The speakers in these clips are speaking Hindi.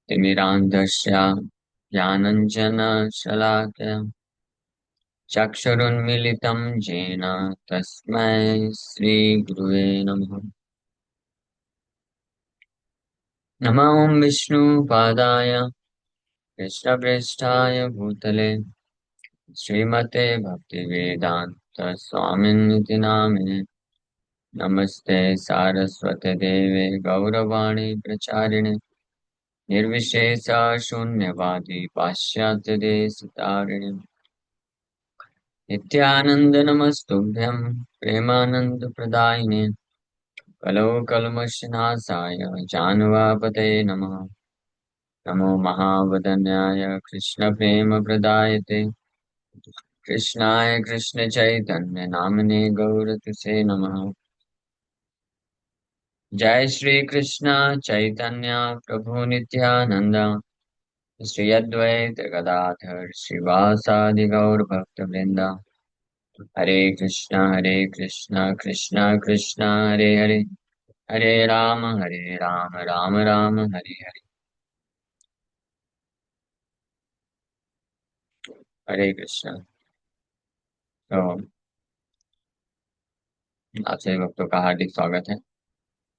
तिमिरान्धस्य ज्ञानाञ्जनशलाकया चक्षुरुन्मीलितं येन तस्मै श्रीगुरुवे नमः। नमो विष्णुपादाय कृष्णप्रेष्ठाय भूतले श्रीमते भक्तिवेदान्त स्वामिनिति नामिने। नमस्ते सारस्वते देवे गौरवाणी प्रचारिणे निर्विशेष शून्यवादी पाश्चात्य देशतारिणे। नित्यानंद नमस्तुभ्यं प्रेमानंद प्रदायिने कलौ कल्मषनाशाय जानवापतये नमः। नमो महावदन्याय कृष्ण प्रेम प्रदायते कृष्णाय कृष्ण चैतन्य नामने गौरतुसे नमः। जय श्री कृष्ण चैतन्य प्रभु नित्यानंद श्री अद्वैत गदाधर श्रीवासादि गौर भक्त वृंदा। हरे कृष्णा कृष्णा कृष्णा हरे हरे हरे राम राम राम हरे हरे। हरे कृष्णा। तो आप सभी भक्तों का हार्दिक स्वागत है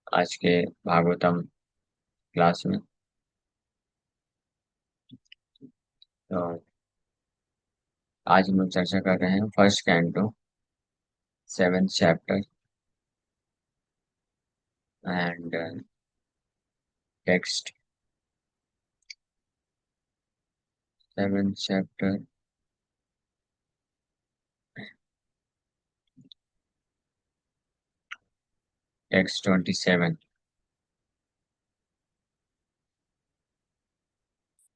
आज के भागवतम क्लास में। तो आज हम लोग चर्चा कर रहे हैं first canto 7th chapter and text 7th chapter text 27।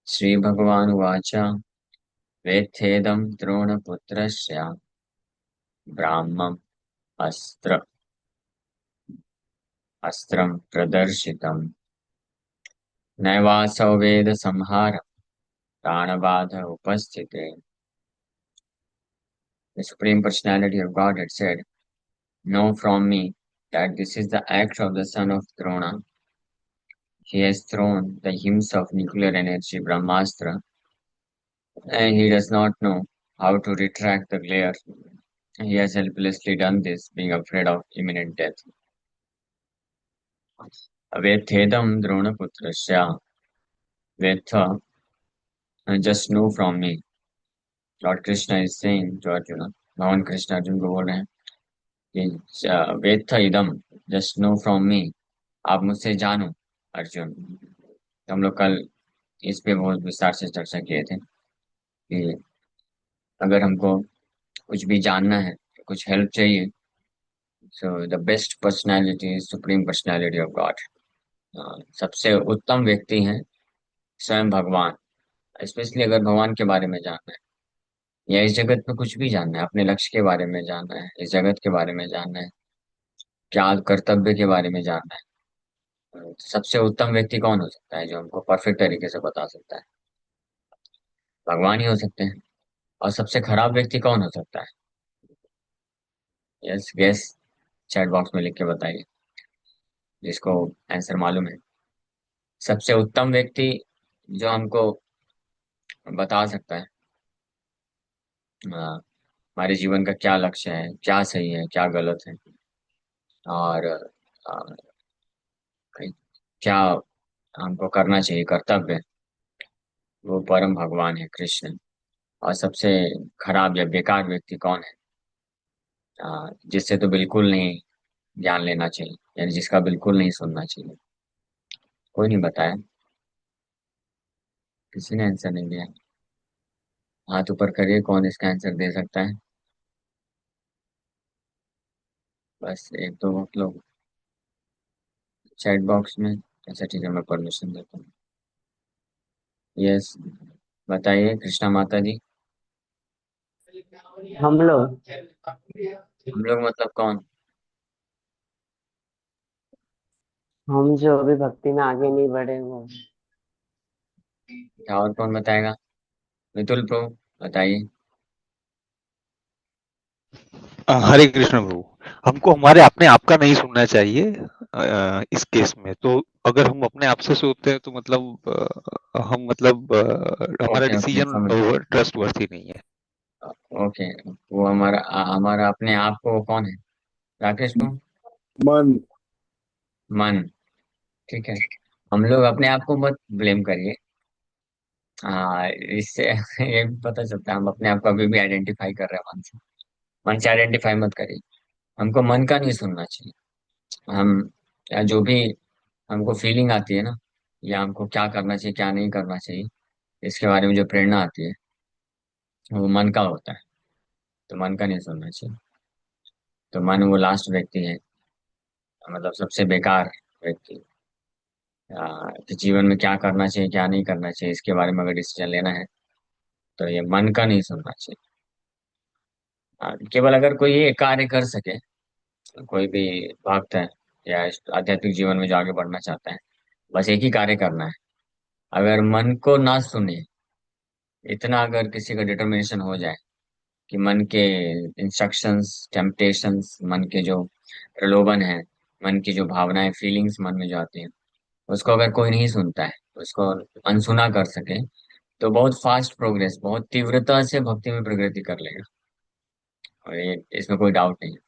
Shri भगवान उवाच वेत्थेदं द्रोणपुत्रस्य ब्राह्मम् अस्त्रं प्रदर्शितं नैवासौ वेद संहारं प्राणबाध उपस्थिते। The Supreme Personality of Godhead said, "Know from me that this is the act of the son of Drona. He has thrown the hymns of nuclear energy Brahmastra, and he does not know how to retract the glare. He has helplessly done this, being afraid of imminent death." Vetedam Dronaputrasya. Vetha, just know from me. Lord Krishna is saying to Arjuna, भगवान कृष्ण अर्जुन को बोल रहे हैं कि वेत्थ इदम, जस्ट नो फ्रॉम मी, आप मुझसे जानो अर्जुन। तो हम लोग कल इस पे बहुत विस्तार से चर्चा किए थे कि अगर हमको कुछ भी जानना है, कुछ हेल्प चाहिए, so the best personality is supreme personality of God. सबसे उत्तम व्यक्ति हैं स्वयं भगवान। स्पेशली अगर भगवान के बारे में जानना है या इस जगत में कुछ भी जानना है, अपने लक्ष्य के बारे में जानना है, इस जगत के बारे में जानना है, क्या कर्तव्य के बारे में जानना है, तो सबसे उत्तम व्यक्ति कौन हो सकता है जो हमको परफेक्ट तरीके से बता सकता है? भगवान ही हो सकते हैं। और सबसे खराब व्यक्ति कौन हो सकता है? यस गैस, चैट बॉक्स में लिख के बताइए जिसको आंसर मालूम है। सबसे उत्तम व्यक्ति जो हमको बता सकता है हमारे जीवन का क्या लक्ष्य है, क्या सही है, क्या गलत है, और अ, क्या हमको करना चाहिए, कर्तव्य, वो परम भगवान है कृष्ण। और सबसे खराब या बेकार व्यक्ति कौन है? जिससे तो बिल्कुल नहीं ज्ञान लेना चाहिए, यानी जिसका बिल्कुल नहीं सुनना चाहिए। कोई नहीं बताया, किसी ने आंसर नहीं दिया। हाथ ऊपर करिए, कौन इसका आंसर दे सकता है? बस एक दो बहुत लोग चैट बॉक्स में। अच्छा ठीक है, मैं परमिशन देता हूँ। यस, बताइए कृष्णा माता जी। हम लोग हम लोग मतलब कौन? हम जो अभी भक्ति में आगे नहीं बढ़े वो। क्या और कौन बताएगा? मितुल प्रभु बताइए। हरे कृष्ण प्रभु। हमको हमारे अपने आप का नहीं सुनना चाहिए इस केस में तो अगर हम अपने आप से सोचते हैं तो मतलब हम मतलब हमारा ओके ओके, डिसीजन समझ गया। ट्रस्ट वर्थी नहीं है। ओके, वो हमारा हमारा अपने आप को कौन है? राकेश को? मन। मन। ठीक है। हम लोग अपने आप को मत ब्लेम करिए। हाँ, इससे ये भी पता चलता है हम अपने आप को अभी भी आइडेंटिफाई कर रहे हैं मन से। मन से आइडेंटिफाई मत करिए। हमको मन का नहीं सुनना चाहिए। हम, या जो भी हमको फीलिंग आती है ना, या हमको क्या करना चाहिए क्या नहीं करना चाहिए, इसके बारे में जो प्रेरणा आती है, वो मन का होता है। तो मन का नहीं सुनना चाहिए। तो मन वो लास्ट व्यक्ति है, मतलब सबसे बेकार व्यक्ति। कि जीवन में क्या करना चाहिए क्या नहीं करना चाहिए इसके बारे में अगर डिसीजन लेना है, तो ये मन का नहीं सुनना चाहिए। केवल अगर कोई ये कार्य कर सके, कोई भी भक्त है या इस आध्यात्मिक जीवन में जो आगे बढ़ना चाहता है, बस एक ही कार्य करना है। अगर मन को ना सुने, इतना अगर किसी का डिटर्मिनेशन हो जाए कि मन के इंस्ट्रक्शंस, टेम्पटेशंस, मन के जो प्रलोभन है, मन की जो भावनाएं, फीलिंग्स मन में जो आती हैं, उसको अगर कोई नहीं सुनता है, उसको अनसुना कर सके, तो बहुत फास्ट प्रोग्रेस, बहुत तीव्रता से भक्ति में प्रगति कर लेगा। और ये, इसमें कोई डाउट नहीं है।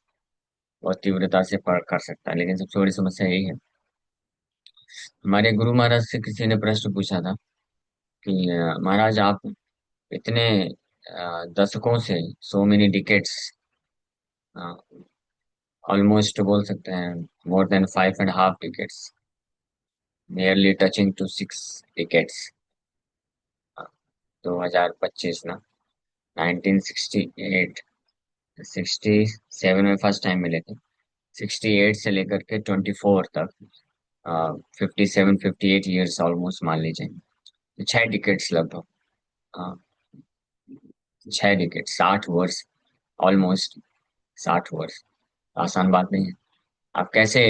बहुत तीव्रता से कर सकता है। लेकिन सबसे बड़ी समस्या यही है। हमारे गुरु महाराज से किसी ने प्रश्न पूछा था कि महाराज आप इतने दशकों से, सो मेनी डिकेट्स, ऑलमोस्ट बोल सकते हैं more than 5.5 decades, nearly touching to 6 decades, 2025 ना, 1968, 67 में फर्स्ट टाइम मिले थे। 68 से लेकर के 24 तक, 57-58 ईयर्स ऑलमोस्ट मान लीजिए। तो 6 डिकेट्स लगभग। हाँ, 6 डिकेट, 60 वर्ष, ऑलमोस्ट 60 वर्ष। आसान बात नहीं है। आप कैसे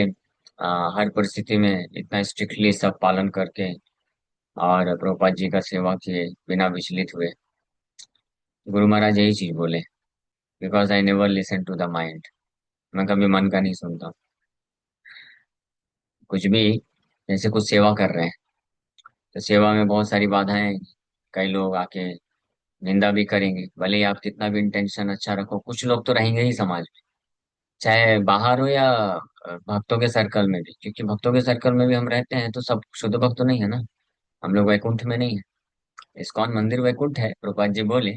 हर परिस्थिति में इतना स्ट्रिक्टली सब पालन करके और प्रभुपाद जी का सेवा किए बिना विचलित हुए? गुरु महाराज यही चीज बोले, because I never listen to the mind. मैं कभी मन का नहीं सुनता। कुछ भी, जैसे कुछ सेवा कर रहे हैं, तो सेवा में बहुत सारी बाधाएं हैं। कई लोग आके निंदा भी करेंगे, भले ही आप कितना भी इंटेंशन अच्छा रखो, कुछ लोग तो रहेंगे ही समाज में, चाहे बाहर हो या भक्तों के सर्कल में भी। क्योंकि भक्तों के सर्कल में भी हम रहते हैं, तो सब शुद्ध भक्त तो नहीं है ना। हम लोग वैकुंठ में नहीं है। इस्कॉन मंदिर वैकुंठ है, प्रभुपाद जी बोले।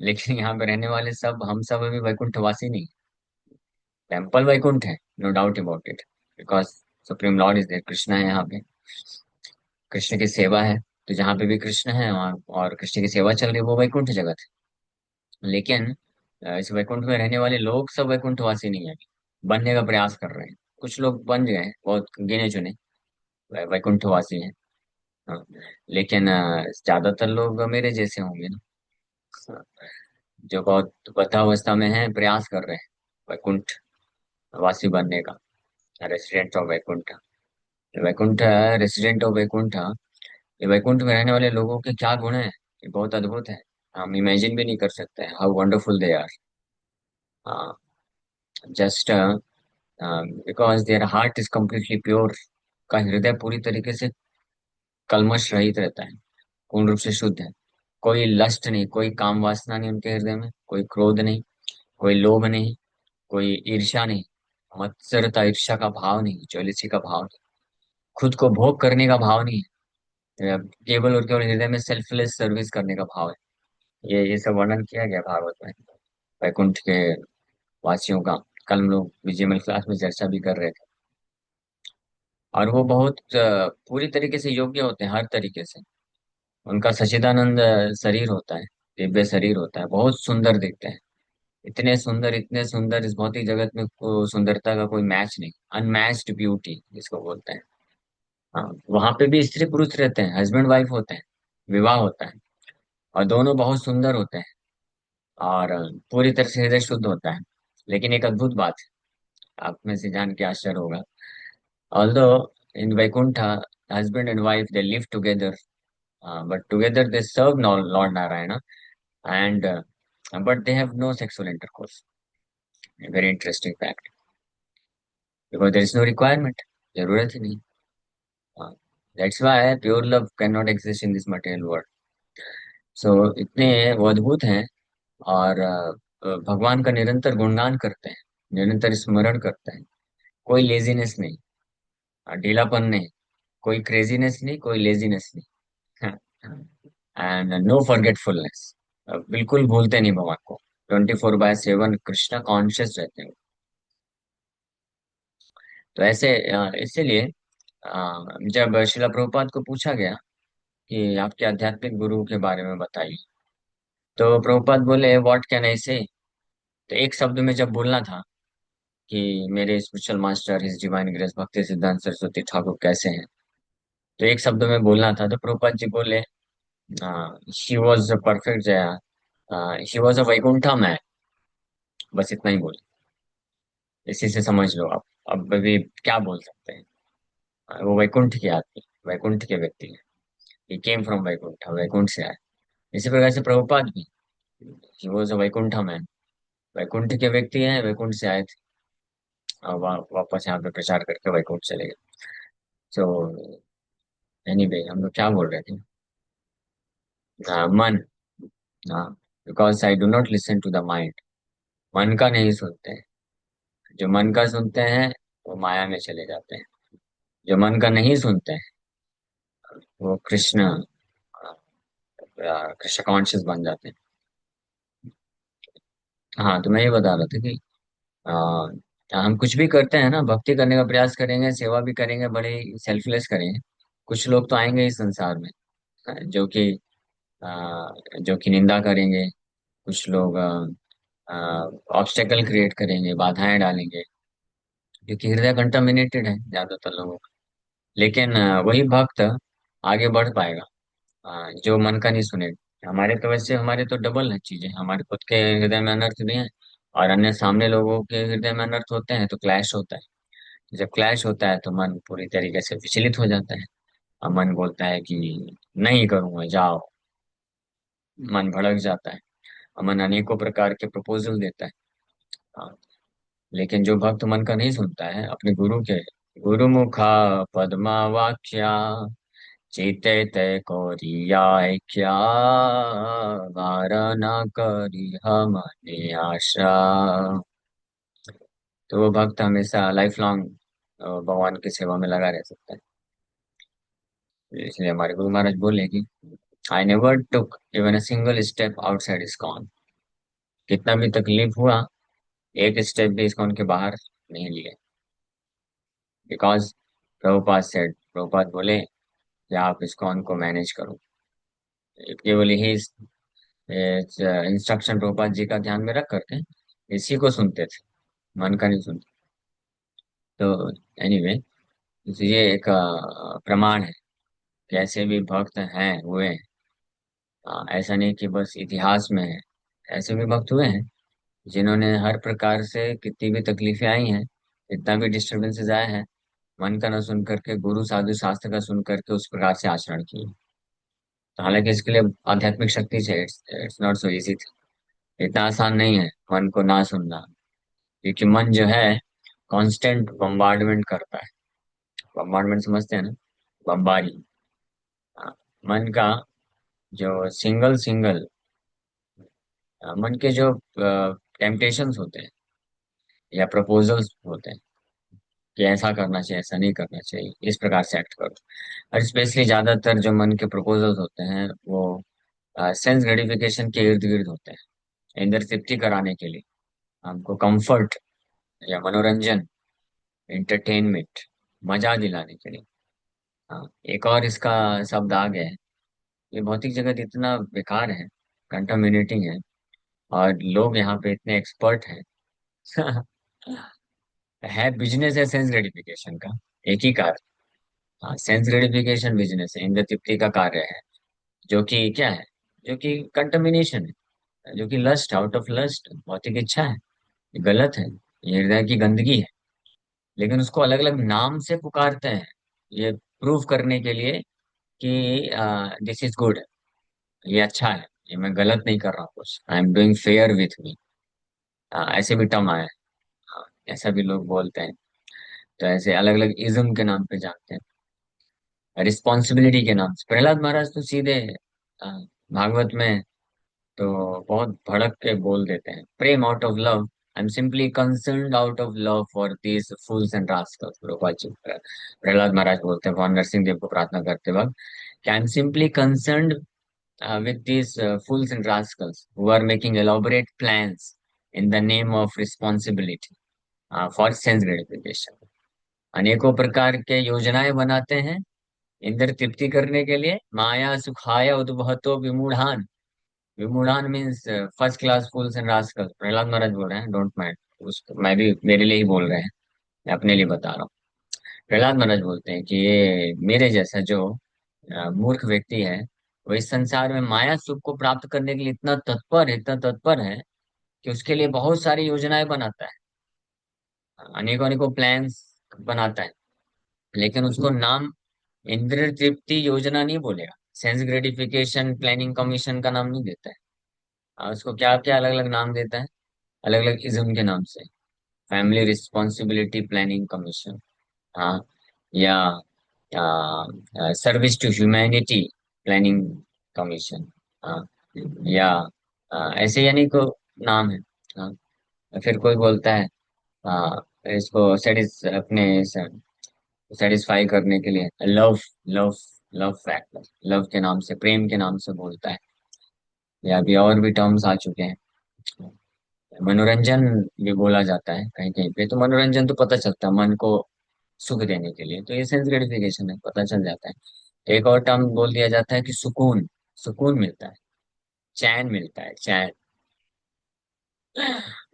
लेकिन यहाँ पे रहने वाले सब, हम सब अभी वैकुंठवासी नहीं। टेम्पल वैकुंठ है, no doubt about it, because supreme lord is there, Krishna है यहाँ पे। कृष्ण की सेवा है, तो जहाँ पे भी कृष्ण है वहाँ और कृष्ण की सेवा चल रही है, वो वैकुंठ जगत है। लेकिन इस वैकुंठ में रहने वाले लोग सब वैकुंठवासी नहीं है। बनने का प्रयास कर रहे हैं। कुछ लोग बन गए हैं, बहुत गिने चुने वैकुंठवासी हैं। हाँ, लेकिन ज्यादातर लोग मेरे जैसे होंगे ना, जो बहुत बद्धावस्था में है, प्रयास कर रहे हैं वैकुंठ वासी बनने का, resident of Vaikuntha. Vaikuntha, resident of Vaikuntha, ये वैकुंठ में रहने वाले लोगों के क्या गुण है, ये बहुत अद्भुत है। हम इमेजिन भी नहीं कर सकते how wonderful they are. Just because their heart is completely pure. का हृदय पूरी तरीके से कल्मश रहित रहता है, पूर्ण रूप से शुद्ध है। कोई लस्ट नहीं, कोई काम वासना नहीं उनके हृदय में, कोई क्रोध नहीं, कोई लोभ नहीं, कोई ईर्ष्या नहीं, मत्सरता ईर्ष्या का भाव नहीं, ज्वेलसी का भाव नहीं, खुद को भोग करने का भाव नहीं है। केवल और केवल हृदय में सेल्फलेस सर्विस करने का भाव है। ये सब वर्णन किया गया भागवत में, वैकुंठ के वासियों का। कल हम लोग विजिमल क्लास में चर्चा भी कर रहे थे। और वो बहुत पूरी तरीके से योग्य होते हैं, हर तरीके से। उनका सच्चिदानंद शरीर होता है, दिव्य शरीर होता है, बहुत सुंदर दिखते हैं। इतने सुंदर, इतने सुंदर, इस भौतिक जगत में सुंदरता का कोई मैच नहीं। अनमैच्ड ब्यूटी जिसको बोलते हैं। हाँ, वहां पे भी स्त्री पुरुष रहते हैं, हस्बैंड वाइफ होते हैं, विवाह होता है, और दोनों बहुत सुंदर होते हैं, और पूरी तरह से हृदय शुद्ध होता है। लेकिन एक अद्भुत बात है, आप में से जान के आश्चर्य होगा। Although in Vaikuntha, husband and wife they live together, but together they serve Lord Narayana, and but they have no sexual intercourse. A very interesting fact, because there is no requirement, जरूरत ही नहीं। That's why pure love can not exist in this material world. So इतने वो अद्भुत हैं, और भगवान का निरंतर गुणगान करते हैं, निरंतर स्मरण करते हैं। कोई लेजीनेस नहीं, ढीलापन नहीं, कोई क्रेजीनेस नहीं, कोई लेजीनेस नहीं, एंड नो फॉरगेटफुलनेस। बिल्कुल भूलते नहीं भगवान को। 24/7 कृष्णा कॉन्शियस रहते हैं। तो ऐसे इसीलिए जब शिला प्रभुपाद को पूछा गया कि आपके आध्यात्मिक गुरु के बारे में बताइए, तो प्रभुपाद बोले व्हाट कैन आई से। तो एक शब्द में जब बोलना था कि मेरे spiritual master his divine grace भक्ति सिद्धांत सरस्वती ठाकुर कैसे हैं, तो एक शब्द में बोलना था, तो प्रभुपाद जी बोले she was perfect Jaya, she was a Vaikuntha man. बस इतना ही बोले, इसी से समझ लो आप। अब भी क्या बोल सकते हैं। वो वैकुंठ के आदमी, वैकुंठ के व्यक्ति है। He came from Vaikuntha, Vaikuntha से आए। इसी प्रकार से प्रभुपाद भी, he was a Vaikuntha man, Vaikuntha के व्यक्ति हैं, वैकुंठ से आए थे, और वापस यहाँ पे प्रचार करके वैकुंठ चले गए। सो एनीवे, हम लोग क्या बोल रहे थे। मन। हाँ, because I do not listen to the mind. मन का नहीं सुनते हैं। जो मन का सुनते हैं वो माया में चले जाते हैं। जो मन का नहीं सुनते हैं वो कृष्ण, कृष्ण कॉन्शियस बन जाते हैं। हाँ, तो मैं ये बता रहा था कि हम कुछ भी करते हैं ना, भक्ति करने का प्रयास करेंगे, सेवा भी करेंगे, बड़े सेल्फलेस करेंगे। कुछ लोग तो आएंगे इस संसार में, जो कि जो कि निंदा करेंगे। कुछ लोग ऑब्स्टेकल क्रिएट करेंगे, बाधाएं डालेंगे, क्योंकि हृदय कंटामिनेटेड है ज्यादातर लोगों का। लेकिन वही भक्त आगे बढ़ पाएगा जो मन का नहीं सुनेगा। हमारे तो वैसे, हमारे तो डबल है चीजें, हमारे खुद के हृदय में अनर्थ भी है, और अन्य सामने लोगों के हृदय में अनर्थ होते हैं, तो क्लैश होता है। जब क्लैश होता है तो मन पूरी तरीके से विचलित हो जाता है, और मन बोलता है कि नहीं करूंगा, जाओ। मन भड़क जाता है, और मन अनेकों प्रकार के प्रपोजल देता है। हाँ, लेकिन जो भक्त मन का नहीं सुनता है अपने गुरु के, गुरु मुखा पद्मा वाक्या चेते तय कोरियाय क्या, वार न करी हम आशा। तो वो भक्त हमेशा लाइफ लॉन्ग भगवान की सेवा में लगा रह सकता है। इसलिए हमारे गुरु महाराज बोले कि I never took even a single step outside ISKCON. कितना भी तकलीफ हुआ, एक स्टेप भी इस्कॉन के बाहर नहीं लिए। बिकॉज प्रभुपाद बोले कि आप इस्कॉन को मैनेज करो। केवल यही इंस्ट्रक्शन प्रभुपाद जी का ध्यान में रख करके इसी को सुनते थे, मन का नहीं सुनते। तो एनीवे, ये एक प्रमाण है कि ऐसे भी भक्त हैं, हुए हैं। ऐसा नहीं कि बस इतिहास में है, ऐसे भी भक्त हुए हैं जिन्होंने हर प्रकार से, कितनी भी तकलीफें आई हैं, इतना भी डिस्टरबेंसेस आए हैं, मन का न सुन करके, गुरु साधु शास्त्र का सुन करके उस प्रकार से आचरण किए। तो हालांकि इसके लिए आध्यात्मिक शक्ति चाहिए, इट्स नॉट सो इजी। इतना आसान नहीं है मन को ना सुनना, क्योंकि मन जो है कांस्टेंट बम्बार्डमेंट करता है। बम्बार्डमेंट समझते हैं ना, बम्बारी। हाँ, मन का जो सिंगल सिंगल मन के जो टेम्पटेशंस होते हैं या प्रपोजल्स होते हैं कि ऐसा करना चाहिए, ऐसा नहीं करना चाहिए, इस प्रकार से एक्ट करो। और स्पेशली ज्यादातर जो मन के प्रपोजल्स होते हैं वो सेंस ग्रेटिफिकेशन के इर्द गिर्द होते हैं, इंद्र तृप्ति कराने के लिए, हमको कंफर्ट या मनोरंजन, एंटरटेनमेंट, मजा दिलाने के लिए। हाँ, एक और इसका शब्द आ गया है। ये भौतिक जगत इतना बेकार है, कंटामिनेटिंग है, और लोग यहाँ पे इतने एक्सपर्ट हैं। है बिजनेस है सेंस ग्रेटिफिकेशन का, एक ही कार्य। हाँ, सेंस ग्रेटिफिकेशन बिजनेस है, इंद्र तृप्ति का कार्य है, जो कि क्या है, जो कि कंटामिनेशन है, जो कि लस्ट, आउट ऑफ लस्ट, भौतिक इच्छा है। ये गलत है, ये हृदय की गंदगी है। लेकिन उसको अलग अलग नाम से पुकारते हैं, ये प्रूव करने के लिए कि दिस इज गुड, ये अच्छा है, ये मैं गलत नहीं कर रहा हूँ कुछ, आई am doing fair with me. ऐसे भी टर्म आया है। हाँ, ऐसा भी लोग बोलते हैं। तो ऐसे अलग अलग इज्म के नाम पे जानते हैं। रिस्पॉन्सिबिलिटी के नाम से। प्रहलाद महाराज तो सीधे अ, भागवत में तो बहुत भड़क के बोल देते हैं, प्रेम out of love, I am simply concerned out of love for these fools and rascals. Prahlad Maharaj बोलते हैं भगवान नरसिंह देव को प्रार्थना करते वक्त कि आई am simply concerned with these fools and rascals who are making elaborate plans in the name of responsibility for sense gratification। अनेकों प्रकार के योजनाएं बनाते हैं इंद्र तृप्ति करने के लिए। माया सुखाय उद्भवतो विमूढ़ान। विमूढ़ान means first class fools and rascals. Prahlad Maharaj बोल रहे हैं, डोंट माइंड उसको, मैं भी मेरे लिए ही बोल रहे हैं, मैं अपने लिए बता रहा हूँ। प्रहलाद महाराज बोलते हैं कि ये मेरे जैसा जो मूर्ख व्यक्ति है, वो इस संसार में माया सुख को प्राप्त करने के लिए इतना तत्पर है कि उसके लिए बहुत सारी योजनाएं बनाता है, अनेकों अनेकों प्लान्स बनाता है, लेकिन उसको नाम इंद्र तृप्ति योजना नहीं बोलेगा, सेंस ग्रेटिफिकेशन प्लानिंग कमीशन का नाम नहीं देता है। उसको क्या क्या अलग अलग नाम देता है, अलग अलग इज्म के नाम से। फैमिली रिस्पॉन्सिबिलिटी प्लानिंग कमीशन, हाँ, या service to humanity planning commission, हाँ, या ऐसे यानी को नाम है। हाँ, फिर कोई बोलता है इसको अपने सेटिस्फाई करने के लिए love, love love factor, love के नाम से, प्रेम के नाम से बोलता है। या अभी और भी टर्म्स आ चुके हैं, मनोरंजन भी बोला जाता है कहीं कहीं पे। तो मनोरंजन तो पता चलता है मन को सुख देने के लिए, तो ये सेंस ग्रेटिफिकेशन है, पता चल जाता है। एक और टर्म बोल दिया जाता है कि सुकून, सुकून मिलता है, चैन मिलता है, चैन।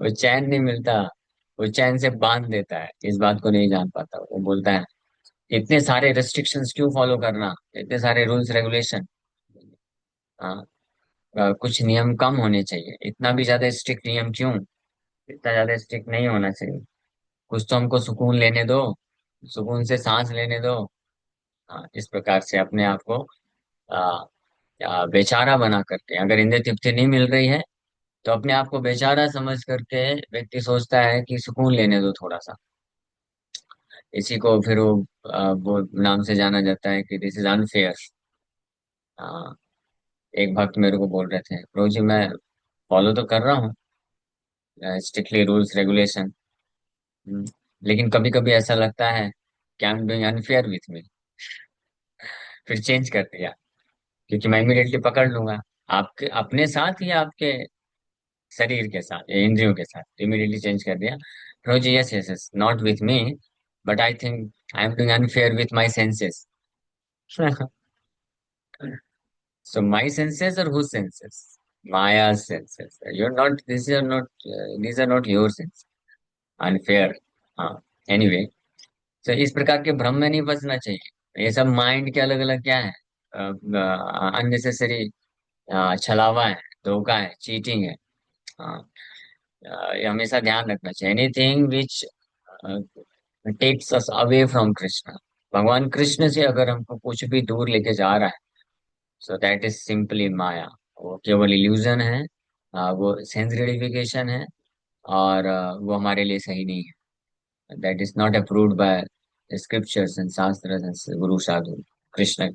वो चैन नहीं मिलता, वो चैन से बांध देता है, इस बात को नहीं जान पाता। वो बोलता है इतने सारे रेस्ट्रिक्शंस क्यों फॉलो करना, इतने सारे रूल्स रेगुलेशन, हाँ, कुछ नियम कम होने चाहिए, इतना भी ज्यादा स्ट्रिक्ट नियम क्यों, इतना ज्यादा स्ट्रिक्ट नहीं होना चाहिए। कुछ तो हमको सुकून लेने दो, सुकून से सांस लेने दो। हाँ, इस प्रकार से अपने आप को आ, बेचारा बना करके, अगर इंद्रिय तृप्ति नहीं मिल रही है तो अपने आप को बेचारा समझ करके व्यक्ति सोचता है कि सुकून लेने दो थोड़ा सा। इसी को फिर वो नाम से जाना जाता है कि दिस इज अनफेयर। हाँ, एक भक्त मेरे को बोल रहे थे, प्रभु जी मैं फॉलो तो कर रहा हूँ स्ट्रिक्टली रूल्स रेगुलेशन, लेकिन कभी कभी ऐसा लगता है कि आई am doing unfair with me. फिर चेंज कर दिया, क्योंकि मैं इमीडिएटली पकड़ लूंगा आपके अपने साथ या आपके शरीर के साथ या इंद्रियों के साथ। इमीडिएटली चेंज कर दिया, Prabhu ji yes yes yes, not with me, but I think I am doing unfair with my senses. So my senses or whose senses? Maya's senses. You're not. These are not your senses. Unfair. हाँ. Anyway, so इस प्रकार के भ्रम में नहीं फंसना चाहिए। ये सब माइंड के अलग अलग क्या है, अननेसेसरी छलावा है, धोखा है, चीटिंग है। हाँ, ये हमेशा ध्यान रखना चाहिए। Anything which takes us away from Krishna, भगवान कृष्ण से अगर हमको कुछ भी दूर लेके जा रहा है, सो दैट इज सिंपली माया। वो केवल इल्यूजन है, वो सेंस ग्रेटिफिकेशन है, और वो हमारे लिए सही नहीं है। That is not approved by scriptures and शास्त्र एंड गुरु साधु कृष्ण।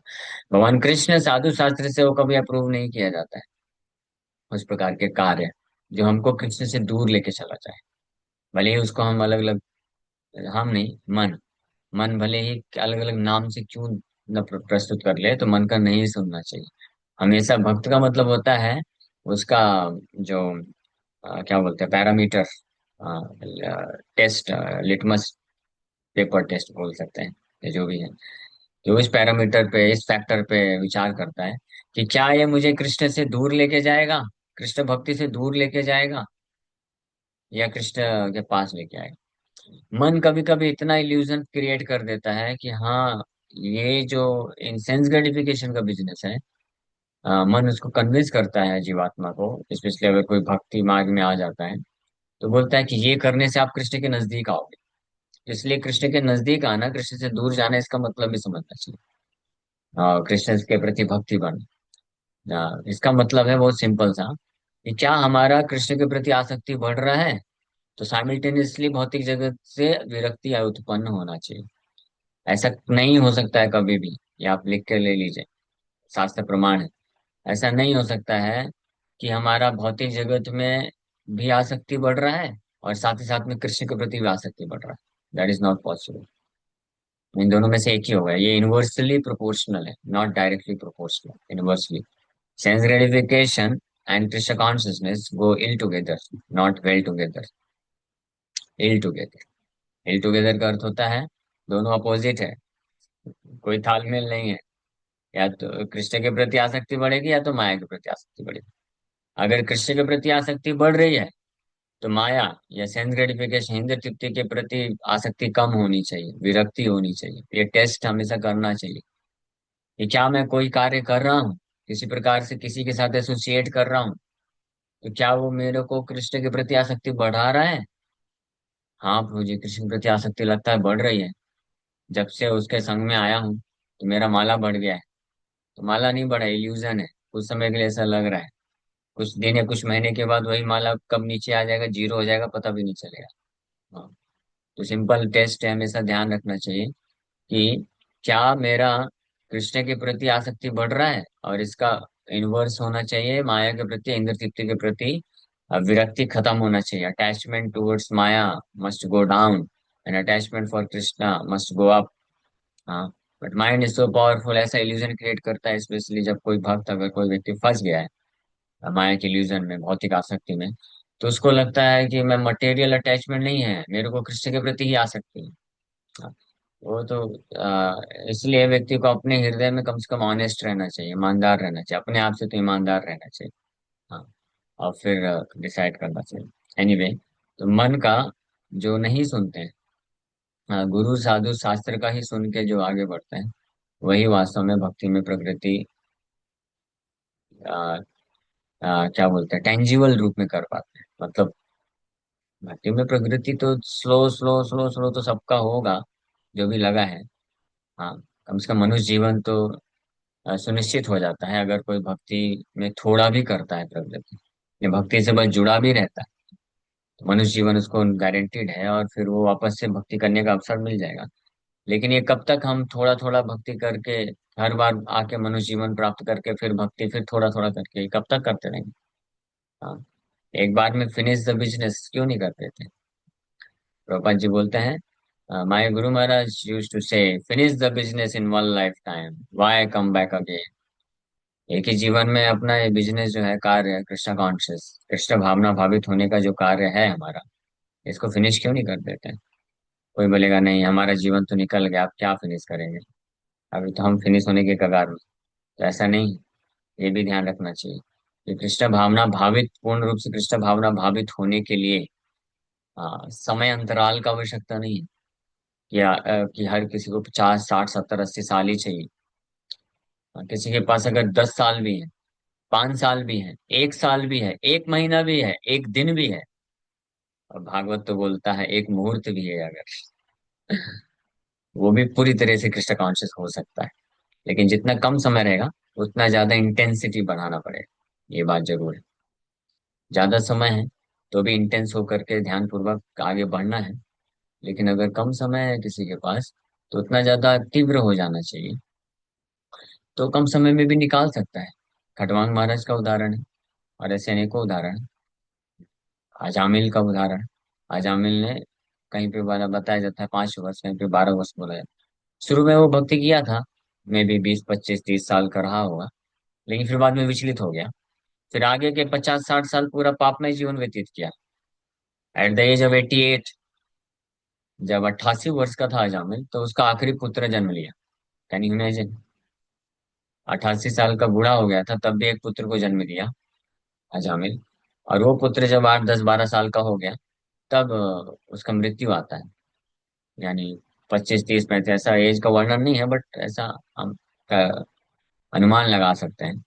भगवान कृष्ण साधु शास्त्र से वो कभी अप्रूव नहीं किया जाता है, उस प्रकार के कार्य जो हमको कृष्ण से दूर लेके चला जाए। भले ही उसको हम अलग अलग, हम नहीं, मन, मन भले ही अलग अलग नाम से क्यों न प्रस्तुत कर ले, तो मन का नहीं सुनना चाहिए। हमेशा भक्त का मतलब होता है उसका जो क्या बोलते हैं parameter test, litmus paper test बोल सकते हैं, ये जो भी है, जो इस पैरामीटर पे, इस फैक्टर पे विचार करता है कि क्या ये मुझे कृष्ण से दूर लेके जाएगा, कृष्ण भक्ति से दूर लेके जाएगा, या कृष्ण के पास लेके आएगा। मन कभी कभी इतना इल्यूजन क्रिएट कर देता है कि हाँ, ये जो इंसेंस ग्रेटिफिकेशन का बिजनेस है, मन उसको कन्विंस करता है जीवात्मा को, स्पेशली अगर कोई भक्ति मार्ग में आ जाता है, तो बोलता है कि ये करने से आप कृष्ण के नजदीक आओगे। इसलिए कृष्ण के नजदीक आना, कृष्ण से दूर जाना, इसका मतलब भी समझना चाहिए। कृष्ण के प्रति भक्ति बढ़ना, इसका मतलब है बहुत सिंपल सा, कि क्या हमारा कृष्ण के प्रति आसक्ति बढ़ रहा है, तो साइमल्टेनियसली भौतिक जगत से विरक्ति या उत्पन्न होना चाहिए। ऐसा नहीं हो सकता है कभी भी। ये आप लिख कर ले लीजिए, शास्त्र प्रमाण है। ऐसा नहीं हो सकता है कि हमारा भौतिक जगत में भी आसक्ति बढ़ रहा है और साथ ही साथ में कृष्ण के प्रति भी आसक्ति बढ़ रहा है। That is not possible. इन दोनों में से एक ही होगा। ये इनवर्सली प्रोपोर्शनल है, not directly proportional, inversely. Sense gratification and Krishna consciousness go ill together, not well together, ill together. Ill together का अर्थ होता है दोनों अपोजिट है, कोई तालमेल नहीं है। या तो कृष्ण के प्रति आसक्ति बढ़ेगी या तो माया के प्रति आसक्ति बढ़ेगी। अगर कृष्ण के प्रति आसक्ति बढ़ रही है तो माया या सेंस ग्रेटिफिकेशन, इंद्र तृप्ति के प्रति आसक्ति कम होनी चाहिए, विरक्ति होनी चाहिए। ये टेस्ट हमेशा करना चाहिए कि क्या मैं कोई कार्य कर रहा हूँ, किसी प्रकार से किसी के साथ एसोसिएट कर रहा हूँ, तो क्या वो मेरे को कृष्ण के प्रति आसक्ति बढ़ा रहा है। हाँ प्रभु जी, कृष्ण के प्रति आसक्ति लगता है बढ़ रही है। जब से उसके संग में आया हूँ तो मेरा माला बढ़ गया है। तो माला नहीं बढ़ा, इल्यूजन है। कुछ समय के लिए ऐसा लग रहा है, कुछ दिन या कुछ महीने के बाद वही माला कब नीचे आ जाएगा, जीरो हो जाएगा, पता भी नहीं चलेगा। हाँ। तो सिंपल टेस्ट है, हमेशा ध्यान रखना चाहिए कि क्या मेरा कृष्ण के प्रति आसक्ति बढ़ रहा है, और इसका इनवर्स होना चाहिए माया के प्रति, इंद्र तृप्ति के प्रति विरक्ति खत्म होना चाहिए। Attachment towards maya must go down and attachment for Krishna must go up. हाँ। But mind is so powerful, ऐसा इल्यूजन क्रिएट करता है, स्पेशली जब कोई भक्त, अगर कोई व्यक्ति फंस गया है माया के इल्यूजन में, भौतिक आसक्ति में, तो उसको लगता है कि मैं मटेरियल अटैचमेंट नहीं है, मेरे को कृष्ण के प्रति ही आसक्ति है। हाँ, वो तो इसलिए व्यक्ति को अपने हृदय में कम से कम ऑनेस्ट रहना चाहिए, ईमानदार रहना चाहिए, अपने आप से तो ईमानदार रहना चाहिए। हाँ। और फिर डिसाइड करना चाहिए। एनीवे, तो मन का जो नहीं सुनते हैं, गुरु साधु शास्त्र का ही सुन के जो आगे बढ़ते हैं, वही वास्तव में भक्ति में प्रकृति आ, क्या बोलते हैं, टेंजिबल रूप में कर पाते हैं। मतलब भक्ति में प्रकृति तो स्लो स्लो स्लो स्लो तो सबका होगा, जो भी लगा है। हाँ। कम से कम मनुष्य जीवन तो सुनिश्चित हो जाता है अगर कोई भक्ति में थोड़ा भी करता है प्रकृति, ये भक्ति से बस जुड़ा भी रहता है, तो मनुष्य जीवन उसको गारंटीड है, और फिर वो वापस से भक्ति करने का अवसर मिल जाएगा। लेकिन ये कब तक हम थोड़ा थोड़ा भक्ति करके, हर बार आके मनुष्य जीवन प्राप्त करके फिर भक्ति, फिर थोड़ा थोड़ा करके, ये कब तक करते रहेंगे। हाँ। एक बार में फिनिश द बिजनेस क्यों नहीं कर देते। प्रभुपाद जी बोलते हैं, my Guru Maharaj used to से, finish the business in one life time, why come back again. एक ही जीवन में अपना ये बिजनेस जो है, कार्य है, कृष्ण कॉन्शियस, कृष्ण भावना भावित होने का जो कार्य है हमारा, इसको फिनिश क्यों नहीं कर देते हैं। कोई बोलेगा नहीं, हमारा जीवन तो निकल गया, आप क्या फिनिश करेंगे, अभी तो हम फिनिश होने के कगार में। तो ऐसा नहीं, ये भी ध्यान रखना चाहिए कि कृष्ण भावना भावित, पूर्ण रूप से कृष्ण भावना भावित होने के लिए समय अंतराल का आवश्यकता नहीं है कि हर किसी को 50 60 70 80 साल ही चाहिए। किसी के पास अगर 10 साल भी है, 5 साल भी है, 1 साल भी है, 1 महीना भी है, एक दिन भी है, और भागवत तो बोलता है एक मुहूर्त भी है अगर, वो भी पूरी तरह से कृष्ण कॉन्शियस हो सकता है। लेकिन जितना कम समय रहेगा उतना ज्यादा इंटेंसिटी बढ़ाना पड़ेगा, ये बात जरूर है। ज्यादा समय है तो भी इंटेंस होकर के ध्यान पूर्वक आगे बढ़ना है। लेकिन अगर कम समय है किसी के पास, तो उतना ज्यादा तीव्र हो जाना चाहिए, तो कम समय में भी निकाल सकता है। खटवांग महाराज का उदाहरण है, और ऐसे अनेकों उदाहरण हैं। अजामिल का उदाहरण, अजामिल ने कहीं पे बताया जाता है 5 वर्ष, कहीं पे 12 वर्ष बोला जाता है। शुरू में वो भक्ति किया था, मे बी 20 25 30 साल का रहा होगा, लेकिन फिर बाद में विचलित हो गया। फिर आगे के 50 60 साल पूरा पापमय जीवन व्यतीत किया। एट द एज ऑफ 88, जब 88 वर्ष का था अजामिल, तो उसका आखिरी पुत्र जन्म लिया। कैन यू इमेजिन, 88 साल का बूढ़ा हो गया था तब भी एक पुत्र को जन्म दिया अजामिल। और वो पुत्र जब 8 10 12 साल का हो गया, तब उसका मृत्यु आता है। यानी 25 30 35, ऐसा एज का वर्णन नहीं है, बट ऐसा हम अनुमान लगा सकते हैं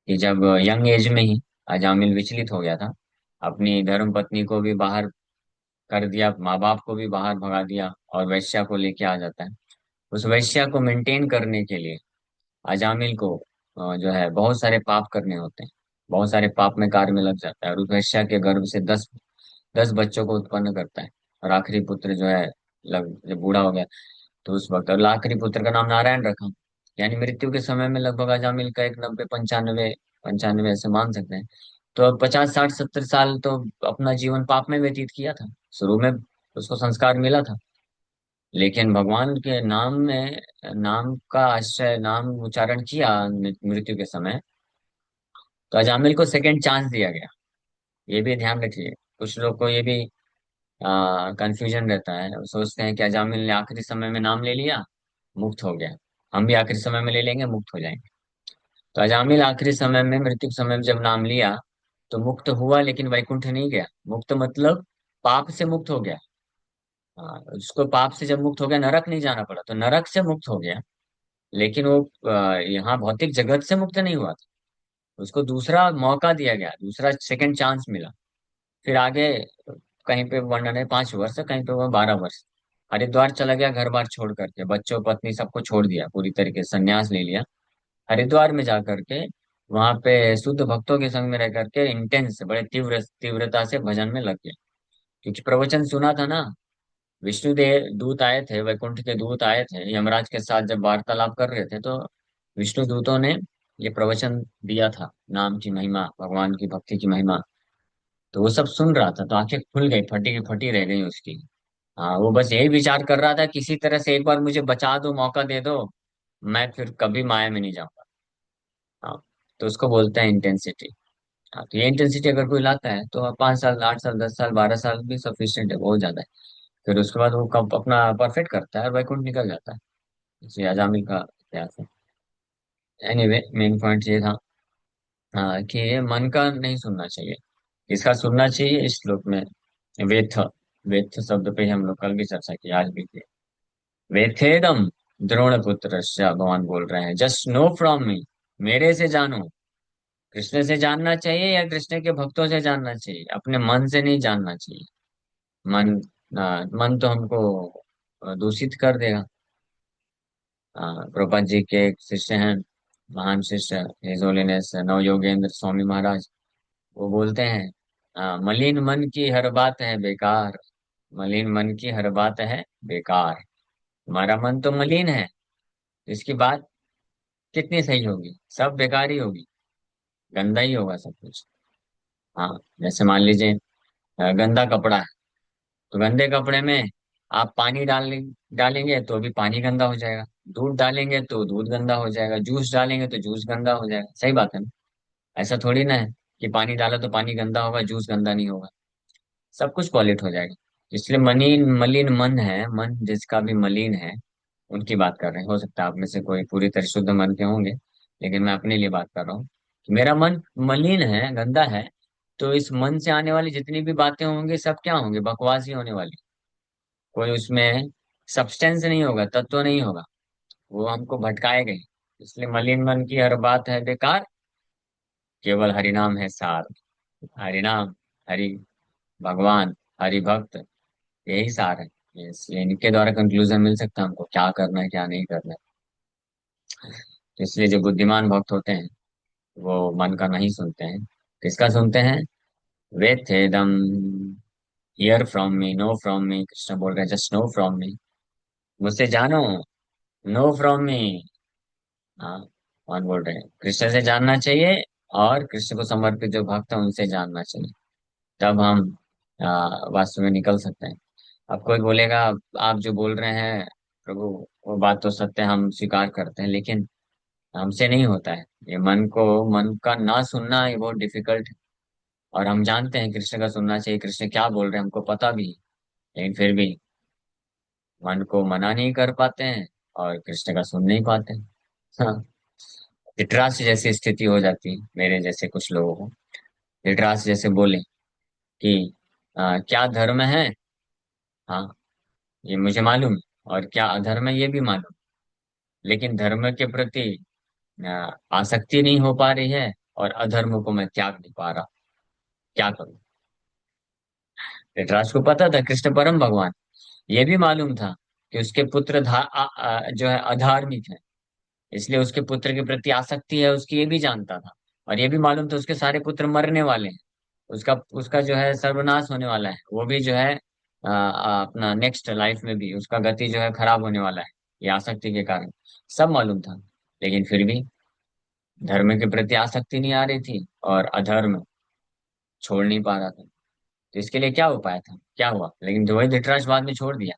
कि जब यंग एज में ही अजामिल विचलित हो गया था, अपनी धर्म पत्नी को भी बाहर कर दिया, माँ बाप को भी बाहर भगा दिया, और वैश्या को लेके आ जाता है। उस वैश्या को मेंटेन करने के लिए अजामिल को जो है बहुत सारे पाप करने होते हैं, बहुत सारे पाप में कार्य में लग जाता है, और उस वैश्या के गर्भ से 10 10 बच्चों को उत्पन्न करता है। और आखिरी पुत्र जो है, जब बूढ़ा हो गया, तो उस वक्त, और आखिरी पुत्र का नाम नारायण रखा। यानी मृत्यु के समय में लगभग अजामिल का एक 90 95 95 ऐसे मान सकते हैं। तो अब 50 60 70 साल तो अपना जीवन पाप में व्यतीत किया था। शुरू में उसको संस्कार मिला था, लेकिन भगवान के नाम में, नाम का आश्रय, नाम उच्चारण किया मृत्यु के समय, तो अजामिल को सेकंड चांस दिया गया। ये भी ध्यान रखिए। कुछ लोग को ये भी कंफ्यूजन रहता है, वो सोचते हैं कि अजामिल ने आखिरी समय में नाम ले लिया, मुक्त हो गया, हम भी आखिरी समय में ले लेंगे, मुक्त हो जाएंगे। तो अजामिल आखिरी समय में, मृत्यु के समय में जब नाम लिया तो मुक्त हुआ, लेकिन वैकुंठ नहीं गया। मुक्त मतलब पाप से मुक्त हो गया। उसको पाप से जब मुक्त हो गया, नरक नहीं जाना पड़ा, तो नरक से मुक्त हो गया। लेकिन वो यहाँ भौतिक जगत से मुक्त नहीं हुआ था। उसको दूसरा मौका दिया गया, दूसरा सेकंड चांस मिला। फिर आगे कहीं पे वर्णन है 5 वर्ष, कहीं पे वो 12 वर्ष हरिद्वार चला गया, घर बार छोड़ करके, बच्चों पत्नी सबको छोड़ दिया, पूरी तरीके से संन्यास ले लिया। हरिद्वार में जा करके वहां पे शुद्ध भक्तों के संग में रह करके इंटेंस, बड़े तीव्रता से भजन में लग गया। क्योंकि प्रवचन सुना था ना, विष्णु देव दूत आए थे, वैकुंठ के दूत आए थे यमराज के साथ जब वार्तालाप कर रहे थे, तो विष्णु दूतों ने ये प्रवचन दिया था, नाम की महिमा, भगवान की भक्ति की महिमा। तो वो सब सुन रहा था, तो आंखें खुल गई, फटी की फटी रह गई उसकी। हाँ, वो बस यही विचार कर रहा था, किसी तरह से एक बार मुझे बचा दो, मौका दे दो, मैं फिर कभी माया में नहीं जाऊंगा। हाँ, तो उसको बोलते हैं इंटेंसिटी। हाँ, तो ये इंटेंसिटी अगर कोई लाता है तो 5 साल, 8 साल, 10 साल, 12 साल भी सफिशियंट है, बहुत ज्यादा है। फिर उसके बाद वो कब अपना परफेक्ट करता है और वैकुंठ निकल जाता है। इसलिए अजामिल का इतिहास है। एनीवे, मेन पॉइंट ये था, हाँ, कि ये मन का नहीं सुनना चाहिए। इसका सुनना चाहिए इस श्लोक में। वेथ, वेथ शब्द पे ही हम लोग कल भी चर्चा की, आज भी की। वेथेदम द्रोण पुत्र, भगवान बोल रहे हैं, जस्ट नो फ्रॉम मी, मेरे से जानो। कृष्ण से जानना चाहिए या कृष्ण के भक्तों से जानना चाहिए? अपने मन से नहीं जानना चाहिए। मन, मन तो हमको दूषित कर देगा। प्रभुपाद जी के एक शिष्य हैं, महान शिष्य, हिज होलीनेस नव योगेंद्र स्वामी महाराज, वो बोलते हैं, मलिन मन की हर बात है बेकार, मलिन मन की हर बात है बेकार। हमारा मन तो मलिन है, इसकी बात कितनी सही होगी? सब बेकार ही होगी, गंदा ही होगा सब कुछ। हाँ, जैसे मान लीजिए गंदा कपड़ा है, तो गंदे कपड़े में आप पानी डालेंगे तो भी पानी गंदा हो जाएगा, दूध डालेंगे तो दूध गंदा हो जाएगा, जूस डालेंगे तो जूस गंदा हो जाएगा। सही बात है ना? ऐसा थोड़ी ना है कि पानी डाला तो पानी गंदा होगा, जूस गंदा नहीं होगा, सब कुछ पॉलिट हो जाएगा। इसलिए मलिन मलिन मन है, मन जिसका भी मलिन है, उनकी बात कर रहे हैं। हो सकता है आप में से कोई पूरी तरह शुद्ध मन के होंगे, लेकिन मैं अपने लिए बात कर रहा हूँ कि मेरा मन मलिन है, गंदा है। तो इस मन से आने वाली जितनी भी बातें होंगी, सब क्या होंगे? बकवास ही होने वाली। कोई उसमें सब्सटेंस नहीं होगा, तत्व नहीं होगा, वो हमको भटकाएगा ही। इसलिए मलिन मन की हर बात है बेकार, केवल हरिनाम है सार। हरिनाम, हरि, भगवान, हरि भक्त, यही सार है। इसलिए इनके द्वारा कंक्लूजन मिल सकता है हमको क्या करना है, क्या नहीं करना है। इसलिए जो बुद्धिमान भक्त होते हैं वो मन का नहीं सुनते हैं। किसका सुनते हैं? वेथेदम, hear from me, know from me. Krishna बोल रहे हैं, जस्ट नो फ्रॉम मी, मुझसे जानो। Know from me. हाँ, कौन बोल रहे हैं? कृष्ण से जानना चाहिए, और कृष्ण को समर्पित जो भक्त है उनसे जानना चाहिए। तब हम वास्तव में निकल सकते हैं। अब कोई बोलेगा, आप जो बोल रहे हैं प्रभु, वो बात तो सत्य है, हम स्वीकार करते हैं, लेकिन हमसे नहीं होता है। ये मन को, मन का ना सुनना ये बहुत डिफिकल्ट है। और हम जानते हैं कृष्ण का सुनना चाहिए, कृष्ण क्या बोल रहे हैं हमको पता भी है, लेकिन फिर भी मन को मना नहीं कर पाते हैं और कृष्ण का सुन नहीं पाते हैं। हाँ, धृतराष्ट्र जैसी स्थिति हो जाती है मेरे जैसे कुछ लोगों को। धृतराष्ट्र जैसे बोले कि क्या धर्म है, हाँ, ये मुझे मालूम है, और क्या अधर्म है ये भी मालूम, लेकिन धर्म के प्रति आसक्ति नहीं हो पा रही है, और अधर्म को मैं त्याग नहीं पा रहा, क्या करूं? धृतराष्ट्र को पता था कृष्ण परम भगवान, ये भी मालूम था कि उसके पुत्र जो है अधार्मिक है, इसलिए उसके पुत्र के प्रति आसक्ति है उसकी, ये भी जानता था। और ये भी मालूम था उसके सारे पुत्र मरने वाले हैं, उसका उसका जो है सर्वनाश होने वाला है, वो भी जो है अपना नेक्स्ट लाइफ में भी उसका गति जो है खराब होने वाला है, ये आसक्ति के कारण। सब मालूम था, लेकिन फिर भी धर्म के प्रति आसक्ति नहीं आ रही थी और अधर्म छोड़ नहीं पा रहा था। तो इसके लिए क्या उपाय था, क्या हुआ? लेकिन जो वही धृतराष्ट्र बाद में छोड़ दिया।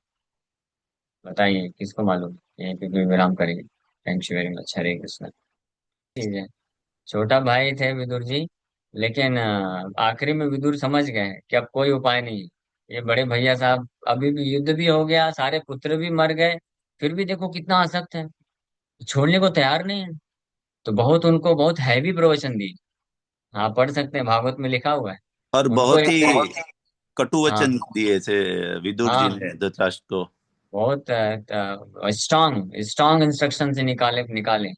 बताइए, किसको मालूम? यहीं पे कोई विराम करेंगे। Thank you very much. Hare Krishna. ठीक है। छोटा भाई थे विदुर जी, लेकिन आखिरी में विदुर समझ गए कि अब कोई उपाय नहीं है। ये बड़े भैया साहब, अभी भी युद्ध भी हो गया, सारे पुत्र भी मर गए, फिर भी देखो कितना आसक्त है, छोड़ने को तैयार नहीं है। तो बहुत उनको बहुत हैवी प्रवचन दी। हाँ, पढ़ सकते हैं, भागवत में लिखा हुआ है। और उनको बहुत एक, ही कटु हाँ वचन दिए थे विदुर जी हाँ, ने धृतराष्ट्र को। बहुत स्ट्रांग स्ट्रांग इंस्ट्रक्शन से निकाले निकाले।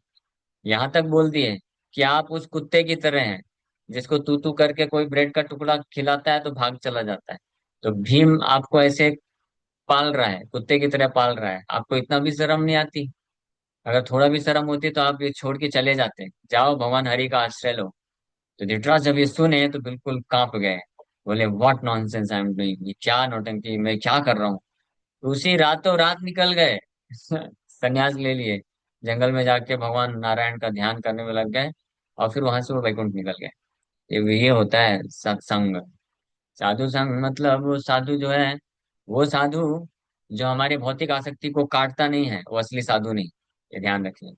यहाँ तक बोल दिए कि आप उस कुत्ते की तरह हैं जिसको तू तू करके कोई ब्रेड का टुकड़ा खिलाता है तो भाग चला जाता है। तो भीम आपको ऐसे पाल रहा है, कुत्ते की तरह पाल रहा है, आपको इतना भी शर्म नहीं आती? अगर थोड़ा भी शर्म होती तो आप ये छोड़ के चले जाते, जाओ भगवान हरि का आश्रय लो। तो धृतराज जब ये सुने तो बिल्कुल कांप गए। बोले what nonsense I am doing, ये क्या नौटंकी, मैं क्या कर रहा हूँ। तो उसी रातों रात निकल गए। संन्यास ले लिए, जंगल में जाके भगवान नारायण का ध्यान करने में लग गए, और फिर वहां से वो वैकुंठ निकल गए। ये होता है सत्संग। साधु संग मतलब वो साधु जो है, वो साधु जो हमारी भौतिक आसक्ति को काटता नहीं है, वो असली साधु नहीं। ये ध्यान रखिए।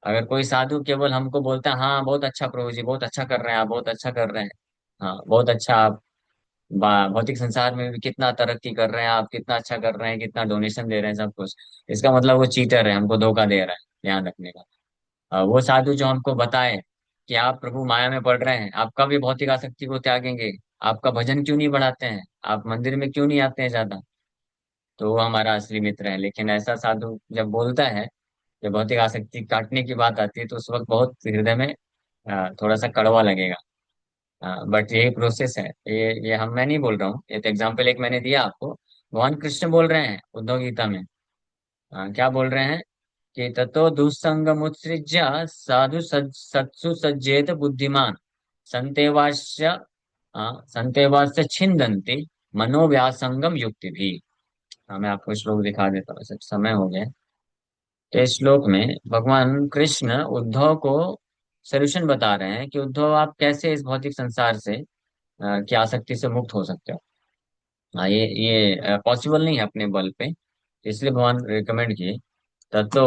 अगर कोई साधु केवल हमको बोलता है हाँ बहुत अच्छा प्रभु जी, बहुत अच्छा कर रहे हैं आप, बहुत अच्छा कर रहे हैं, हाँ बहुत अच्छा आप भौतिक संसार में भी कितना तरक्की कर रहे हैं आप, कितना अच्छा कर रहे हैं, कितना डोनेशन दे रहे हैं, सब कुछ, इसका मतलब वो चीटर है, हमको धोखा दे रहा है। ध्यान रखने का। वो साधु जो हमको बताए कि आप प्रभु माया में पड़ रहे हैं, आप कब ये भौतिक आसक्ति को त्यागेंगे, आपका भजन क्यों नहीं बढ़ाते हैं, आप मंदिर में क्यों नहीं आते हैं ज्यादा, तो वो हमारा असली मित्र है। लेकिन ऐसा साधु जब बोलता है, जब भौतिक आसक्ति काटने की बात आती है, तो उस वक्त बहुत हृदय में थोड़ा सा कड़वा लगेगा। बट यही प्रोसेस है। ये हम मैं नहीं बोल रहा हूँ, ये तो एग्जाम्पल एक मैंने दिया आपको। भगवान कृष्ण बोल रहे हैं उद्धव गीता में। क्या बोल रहे हैं कि ततो दुस्संगमुत्सृज्य साधु सत्सु सज्जेत बुद्धिमान संतेवास्य संतेवास्य छिन्दन्ति मनोव्यासंगम युक्ति भी। मैं आपको श्लोक दिखा देता हूँ, सब समय हो गया है। तो इस श्लोक में भगवान कृष्ण उद्धव को सोल्यूशन बता रहे हैं कि उद्धव आप कैसे इस भौतिक संसार से की आसक्ति से मुक्त हो सकते हो। ये पॉसिबल नहीं है अपने बल पे। इसलिए भगवान रिकमेंड किए ततो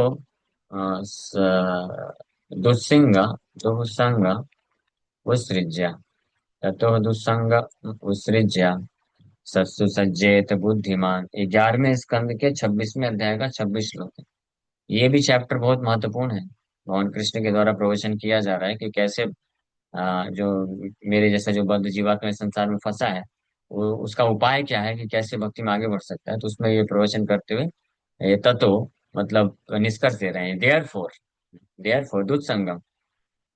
दुस्सिंग दुस्संग उत्सृज्य, ततो दुस्संग उत्सृज्य सत्सु सज्जेत बुद्धिमान। 11वें स्कंद के 26वें अध्याय का 26 श्लोक है। ये भी चैप्टर बहुत महत्वपूर्ण है। भगवान कृष्ण के द्वारा प्रवचन किया जा रहा है कि कैसे जो मेरे जैसा जो बद्ध जीवात्मा इस संसार में फंसा है, वो उसका उपाय क्या है, कि कैसे भक्ति में आगे बढ़ सकता है। तो उसमें ये प्रवचन करते हुए ये तत्व मतलब निष्कर्ष दे रहे हैं। देयर फोर दुत्संगम,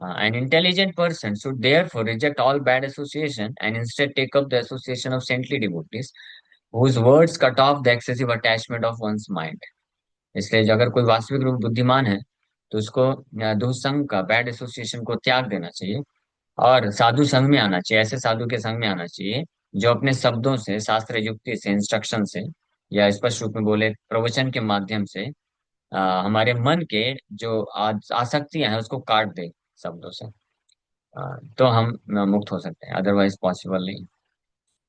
an intelligent person should therefore reject all bad association and instead take up the association of saintly devotees whose words cut off the excessive attachment of one's mind। इसलिए जो अगर कोई वास्तविक रूप बुद्धिमान है तो उसको दुस्संग का, बैड एसोसिएशन को त्याग देना चाहिए और साधु संघ में आना चाहिए। ऐसे साधु के संघ में आना चाहिए जो अपने शब्दों से, शास्त्र युक्ति से, इंस्ट्रक्शन से, या स्पष्ट रूप में बोले प्रवचन के माध्यम से हमारे मन के जो आसक्तियां हैं उसको काट दे शब्दों से। तो हम मुक्त हो सकते हैं, अदरवाइज पॉसिबल नहीं।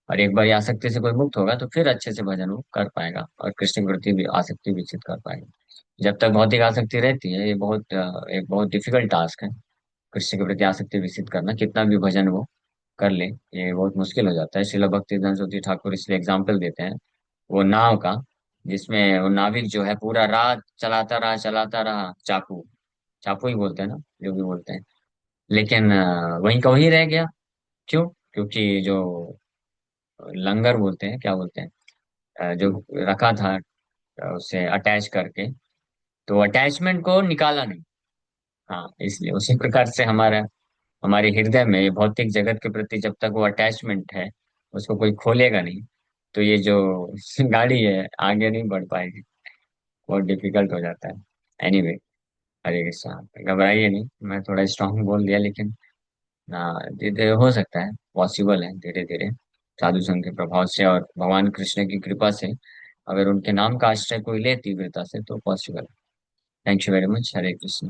और एक बार ये आसक्ति से कोई मुक्त होगा तो फिर अच्छे से भजन वो कर पाएगा और कृष्ण के प्रति भी आसक्ति विकसित कर पाएगा। जब तक भौतिक आसक्ति रहती है, ये एक बहुत डिफिकल्ट टास्क है। कृष्ण के प्रति आसक्ति विकसित करना, कितना भी भजन वो कर ले, ये बहुत मुश्किल हो जाता है। श्रील भक्तिवेदांत सरस्वती ठाकुर इसलिए एग्जाम्पल देते हैं वो नाव का, जिसमें वो नाविक जो है पूरा रात चलाता रहा, चाकू, चाकू ही बोलते हैं ना, जो भी बोलते हैं, लेकिन वहीं का वहीं रह गया। क्यों? क्योंकि जो लंगर बोलते हैं, क्या बोलते हैं, जो रखा था उसे अटैच करके, तो अटैचमेंट को निकाला नहीं। हाँ, इसलिए उसी प्रकार से हमारे हृदय में ये भौतिक जगत के प्रति जब तक वो अटैचमेंट है, उसको कोई खोलेगा नहीं, तो ये जो गाड़ी है आगे नहीं बढ़ पाएगी, बहुत डिफिकल्ट हो जाता है। एनीवे, हरे कृष्णा। घबराइए नहीं, मैं थोड़ा स्ट्रांग बोल दिया, लेकिन धीरे हो सकता है, पॉसिबल है धीरे धीरे साधु संघ के प्रभाव से और भगवान कृष्ण की कृपा से। अगर उनके नाम का आश्रय कोई ले तीव्रता से तो पॉसिबल है। Thank you very much. Hare Krishna.